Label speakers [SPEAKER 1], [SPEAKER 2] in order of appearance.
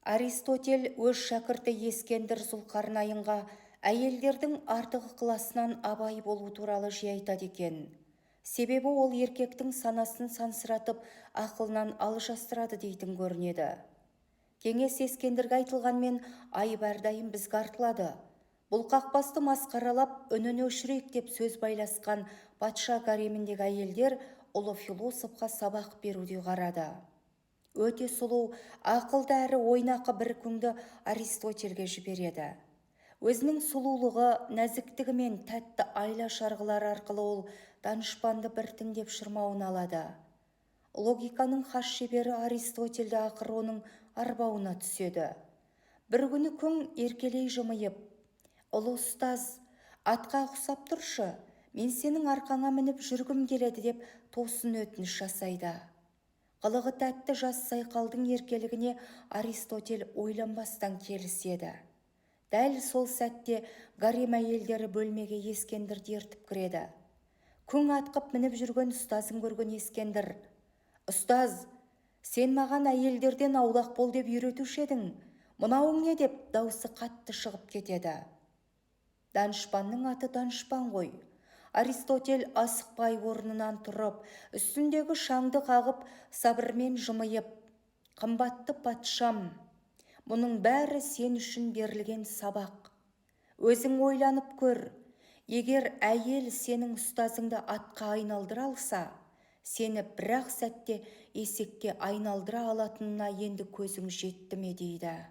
[SPEAKER 1] Аристотель өз шәкірті Ескендір Зұлқарнайынға әйелдердің артық ықыласынан абай болу туралы жиі айтады екен. Себебі ол еркектің санасын сансыратып, ақылынан алжастырады дейтін көрінеді. Кеңес Ескендірге айтылғанмен айып әрдайым бізге артылады. Бұл қақпасты масқаралап, үнін өшірейік деп сөз байласқан патша гареміндегі әйелдер ұлы философқа сабақ беруде қарады. Өте сұлу, ақылды әрі ойнақы бір күңді Аристотельге жібереді. Өзінің сұлулығы, нәзіктігі мен тәтті айла шарғылары арқылы ол данышпанды біртіндеп шырмауын алады. Логиканың хас шебері Аристотельді ақыры оның арбауына түседі. Бір күні күң еркелей жымиып: «Ұлы ұстаз, атқа ұқсап тұршы, мен сенің арқаңа мініп жүргім келеді» деп тосын өтініш жасайды. Қылығы тәтті жас сайқалдың еркелігіне Аристотель ойланбастан келіседі. Дәл сол сәтте гарем әйелдері бөлмеге Ескендірді ертіп кіреді. Күң атқып мініп жүрген ұстазын көрген Ескендір: «Ұстаз, сен маған әйелдерден аулақ бол деп үйретуші едің. Мынауың не?» деп даусы қатты шығып кетеді. Данышпанның аты данышпан ғой. Аристотель асықпай орнынан тұрып, үстіндегі шаңды қағып, сабырмен жымиып: «Қымбатты патшам, мұның бәрі сен үшін берілген сабақ. Өзің ойланып көр, егер әйел сенің ұстазыңды атқа айналдыра алса, сені бір-ақ сәтте есекке айналдыра алатынына енді көзің жетті ме?» дейді.